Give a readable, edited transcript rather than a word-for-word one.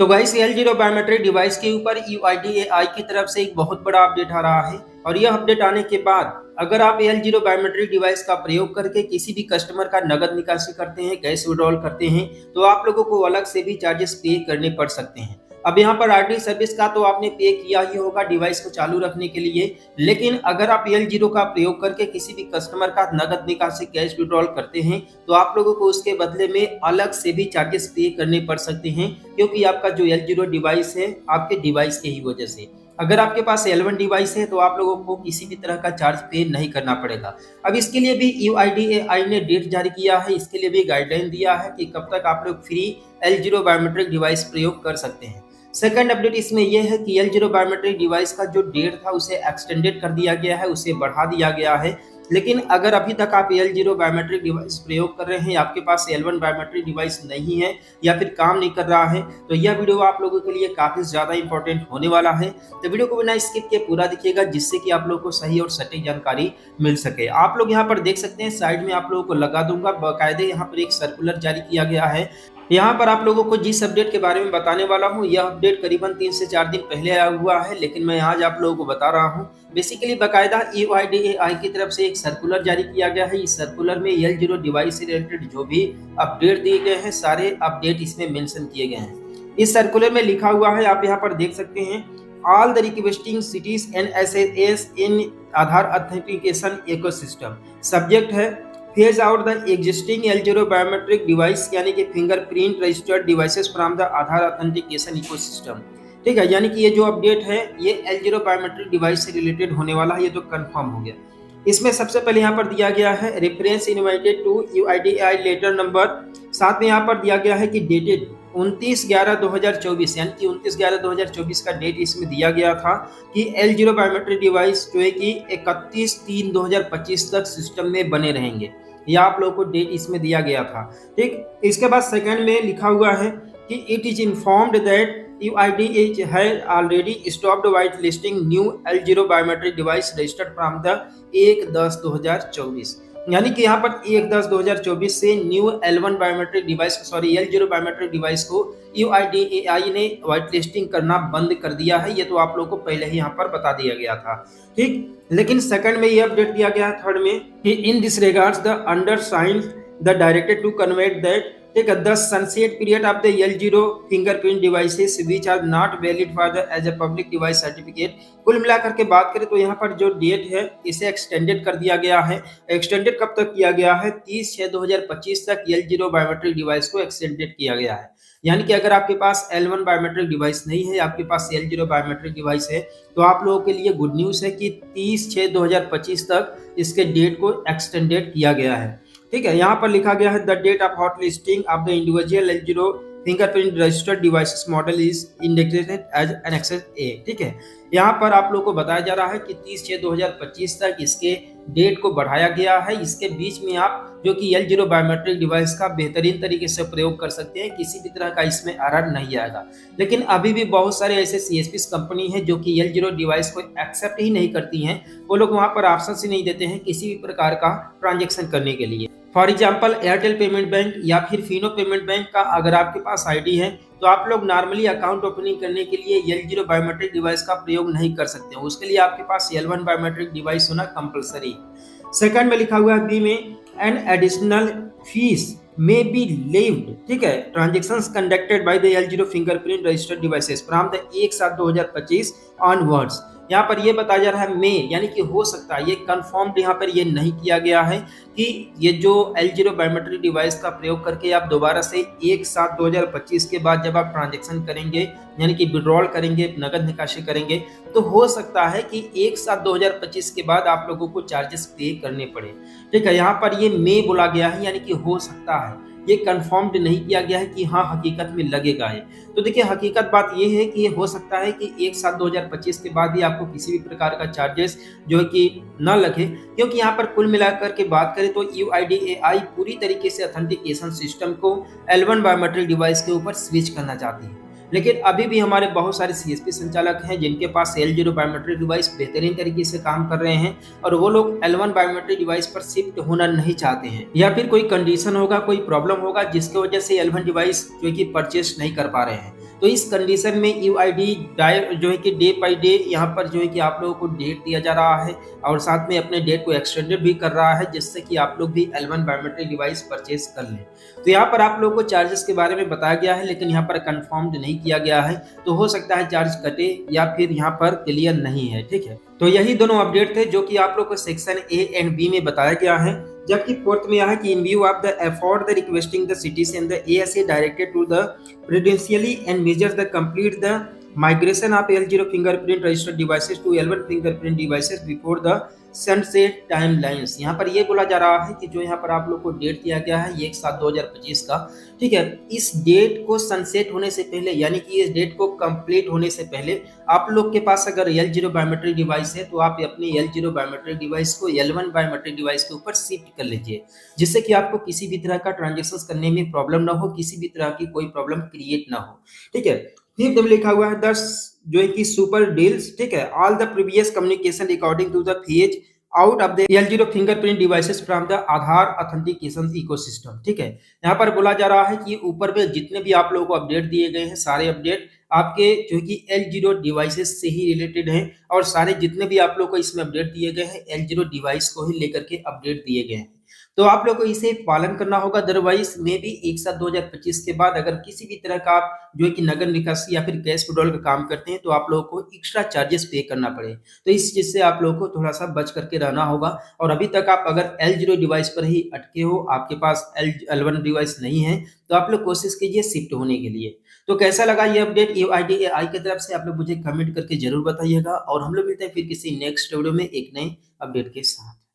तो guys L zero biometric device के ऊपर यूआईडीएआई की तरफ से एक बहुत बड़ा अपडेट आ रहा है। और यह अपडेट आने के बाद अगर आप एल जीरो बायोमेट्रिक डिवाइस का प्रयोग करके किसी भी कस्टमर का नगद निकासी करते हैं, कैश विड्रॉल करते हैं, तो आप लोगों को अलग से भी चार्जेस पे करने पड़ सकते हैं। अब यहाँ पर आरटी सर्विस का तो आपने पे किया ही होगा डिवाइस को चालू रखने के लिए, लेकिन अगर आप एल जीरो का प्रयोग करके किसी भी कस्टमर का नगद निकासी, कैश विड्रॉल करते हैं, तो आप लोगों को उसके बदले में अलग से भी चार्जेस पे करने पड़ सकते हैं, क्योंकि आपका जो एल जीरो डिवाइस है आपके डिवाइस के ही वजह से। अगर आपके पास L1 डिवाइस है तो आप लोगों को किसी भी तरह का चार्ज पे नहीं करना पड़ेगा। अब इसके लिए भी यूआईडीएआई ने डेट जारी किया है, इसके लिए भी गाइडलाइन दिया है कि कब तक आप लोग free L zero biometric device प्रयोग कर सकते हैं। सेकंड अपडेट इसमें यह है कि एल जीरो बायोमेट्रिक डिवाइस का जो डेट था उसे एक्सटेंडेड कर दिया गया है, उसे बढ़ा दिया गया है। लेकिन अगर अभी तक आप एल जीरो बायोमेट्रिक डिवाइस प्रयोग कर रहे हैं, आपके पास L1 बायोमेट्रिक डिवाइस नहीं है या फिर काम नहीं कर रहा है, तो यह वीडियो आप लोगों के लिए काफ़ी ज़्यादा इंपॉर्टेंट होने वाला है। तो वीडियो को बिना स्किप किए पूरा देखिएगा, जिससे कि आप लोगों को सही और सटीक जानकारी मिल सके। आप लोग यहाँ पर देख सकते हैं, साइड में आप लोगों को लगा दूंगा, बाकायदे यहाँ पर एक सर्कुलर जारी किया गया है। यहाँ पर आप लोगों को जिस अपडेट के बारे में बताने वाला हूँ, यह अपडेट करीबन 3 से 4 दिन पहले आया हुआ है, लेकिन मैं आज आप लोगों को बता रहा हूँ। बेसिकली बाकायदा यूआईडीएआई की तरफ से एक सर्कुलर जारी किया गया है। इस सर्कुलर में एल जीरो डिवाइस से रिलेटेड जो भी अपडेट दिए गए हैं, सारे अपडेट इसमें मेंशन किए गए हैं। इस सर्कुलर में लिखा हुआ है, आप यहाँ पर देख सकते हैं, all the requesting cities and SS in Aadhaar authentication ecosystem. Subject है phase out the existing L zero biometric device, यानी कि fingerprint registered devices from the Aadhaar authentication ecosystem. ठीक है, यानी कि ये जो अपडेट है ये एल जीरो बायोमेट्रिक डिवाइस से रिलेटेड होने वाला है, ये तो कंफर्म हो गया। इसमें सबसे पहले यहाँ पर दिया गया है reference invited to UIDAI letter number, साथ में यहाँ पर दिया गया है कि डेटेड 29/11/2024, यानी कि 29/11/2024 का डेट इसमें दिया गया था कि एल जीरो बायोमेट्रिक डिवाइस जो है कि 31/3/2025 तक सिस्टम में बने रहेंगे। यह आप लोगों को डेट इसमें दिया गया था। ठीक, इसके बाद सेकंड में लिखा हुआ है कि it is informed that UIDAI has already stopped whitelisting new L0 biometric device registered from the 1/10/2024, यानी कि यहाँ पर 1/10/2024 से new L1 biometric device L0 biometric device को UIDAI ने व्हाइट लिस्टिंग करना बंद कर दिया है। ये तो आप लोगों को पहले ही यहाँ पर बता दिया गया था। ठीक, लेकिन सेकंड में ये अपडेट दिया गया है थर्ड में कि in this regards the undersigned the directed to convey that ठीक है the sunset period of the L0 fingerprint devices which are not valid for the as a public device certificate. कुल मिलाकर के बात करें तो यहाँ पर जो डेट है इसे एक्सटेंडेड कर दिया गया है। एक्सटेंडेड कब तक किया गया है? 30/6/2025 तक L0 बायोमेट्रिक डिवाइस को एक्सटेंडेड किया गया है। यानी कि अगर आपके पास L1 बायोमेट्रिक डिवाइस नहीं है, आपके पास L0 बायोमेट्रिक डिवाइस है, तो आप लोगों के लिए गुड न्यूज़ है कि 30/6/2025 तक इसके डेट को एक्सटेंडेड किया गया है। ठीक है, यहाँ पर लिखा गया है the date of hot listing of the individual L0 fingerprint registered devices model is indicated as annex A. ठीक है, यहाँ पर आप लोग को बताया जा रहा है कि 30/6/2025 तक इसके डेट को बढ़ाया गया है। इसके बीच में आप जो कि L0 बायोमेट्रिक डिवाइस का बेहतरीन तरीके से प्रयोग कर सकते हैं, किसी भी तरह का इसमें एरर नहीं आएगा। लेकिन अभी भी बहुत सारे ऐसे CSPs कंपनी है जो कि L0 डिवाइस को एक्सेप्ट ही नहीं करती हैं। वो लोग वहाँ पर ऑप्शन ही नहीं देते हैं किसी भी प्रकार का ट्रांजेक्शन करने के लिए। For example Airtel payment bank या फिर फिनो पेमेंट बैंक का अगर आपके पास आईडी है, तो आप लोग नॉर्मली अकाउंट ओपनिंग करने के लिए L0 बायोमेट्रिक डिवाइस का प्रयोग नहीं कर सकते हो। उसके लिए आपके पास L1 बायोमेट्रिक डिवाइस होना कंपलसरी। सेकंड में लिखा हुआ है बी में an additional fees may be waived। ठीक है, transactions conducted by the L0 fingerprint registered devices from the 1/7/2025 onwards. यहाँ पर ये बताया जा रहा है मे, यानी कि हो सकता है, ये कंफर्म्ड यहाँ पर ये नहीं किया गया है कि ये जो L0 बायोमेट्रिक डिवाइस का प्रयोग करके आप दोबारा से 1/7/2025 के बाद जब आप ट्रांजेक्शन करेंगे, यानी कि विड्रॉल करेंगे, नगद निकासी करेंगे, तो हो सकता है कि 1/7/2025 के बाद आप लोगों को चार्जेस पे करने पड़े। ठीक है, यहाँ पर ये मे बोला गया है, यानी कि हो सकता है, ये कंफर्म्ड नहीं किया गया है कि हाँ हकीकत में लगेगा है। तो देखिए, हकीकत बात ये है कि ये हो सकता है कि 1/7/2025 के बाद ही आपको किसी भी प्रकार का चार्जेस जो है कि न लगे, क्योंकि यहाँ पर कुल मिलाकर के बात करें तो यूआईडीएआई पूरी तरीके से ऑथेंटिकेशन सिस्टम को L1 बायोमेट्रिक डिवाइस के ऊपर स्विच करना चाहती है। लेकिन अभी भी हमारे बहुत सारे CSP संचालक हैं जिनके पास L0 बायोमेट्रिक डिवाइस बेहतरीन तरीके से काम कर रहे हैं और वो लोग L1 बायोमेट्रिक डिवाइस पर शिफ्ट होना नहीं चाहते हैं, या फिर कोई कंडीशन होगा, कोई प्रॉब्लम होगा जिसकी वजह से L1 डिवाइस जो कि परचेस नहीं कर पा रहे हैं। तो इस कंडीशन में यूआईडी जो है कि डे बाय डे यहाँ पर जो है कि आप लोगों को डेट दिया जा रहा है और साथ में अपने डेट को एक्सटेंडेड भी कर रहा है, जिससे कि आप लोग भी L1 बायोमेट्रिक डिवाइस परचेज कर लें। तो यहाँ पर आप लोगों को चार्जेस के बारे में बताया गया है, लेकिन यहाँ पर कंफर्म्ड नहीं किया गया है, तो हो सकता है चार्ज कटे या फिर यहाँ पर क्लियर नहीं है। ठीक है, तो यही दोनों अपडेट थे जो कि आप लोग को सेक्शन ए एंड बी में बताया गया है। जबकि फोर्थ में यह है कि in view of the effort the requesting the citizen the ASA directed to the prudentially and measures the complete the migration of L0 fingerprint registered devices to L1 fingerprint devices before the sunset timelines। यहाँ पर ये बोला जा रहा है कि जो यहाँ पर आप लोग को डेट दिया गया है ये 1/7/2025 का, ठीक है, इस डेट को सनसेट होने से पहले यानी कि इस डेट को कंप्लीट होने से पहले आप लोग के पास अगर L0 बायोमेट्रिक डिवाइस है तो आप अपने L0 बायोमेट्रिक डिवाइस को L1 बायोमेट्रिक डिवाइस के ऊपर शिफ्ट कर लीजिए, जिससे कि आपको किसी भी तरह का ट्रांजेक्शन करने में प्रॉब्लम ना हो, किसी भी तरह की कोई प्रॉब्लम क्रिएट ना हो। ठीक है, फिर लिखा हुआ है दस जो है कि सुपर डील्स, ठीक है, all the previous communication recording to the phase out of the L0 fingerprint devices from the Aadhaar authentication ecosystem. ठीक है, यहाँ पर बोला जा रहा है कि ऊपर में जितने भी आप लोगों को अपडेट दिए गए हैं सारे अपडेट आपके जो है कि L0 डिवाइसेस से ही रिलेटेड हैं और सारे जितने भी आप लोग को इसमें अपडेट दिए गए हैं L0 डिवाइस को ही लेकर के अपडेट दिए गए हैं। तो आप लोग को इसे पालन करना होगा, अदरवाइज में भी 1/7/2025 के बाद अगर किसी भी तरह का आप जो है कि नगद निकासी या फिर कैश विड्रॉल का काम करते हैं तो आप लोगों को एक्स्ट्रा चार्जेस पे करना पड़े। तो इस चीज से आप लोगों को थोड़ा सा बच करके रहना होगा। और अभी तक आप अगर L0 डिवाइस पर ही अटके हो, आपके पास L1 डिवाइस नहीं है, तो आप लोग कोशिश कीजिए शिफ्ट होने के लिए। तो कैसा लगा ये अपडेट यूआईडीएआई की तरफ से, आप लोग मुझे कमेंट करके जरूर बताइएगा और हम लोग मिलते हैं फिर किसी नेक्स्ट वीडियो में एक नए अपडेट के साथ।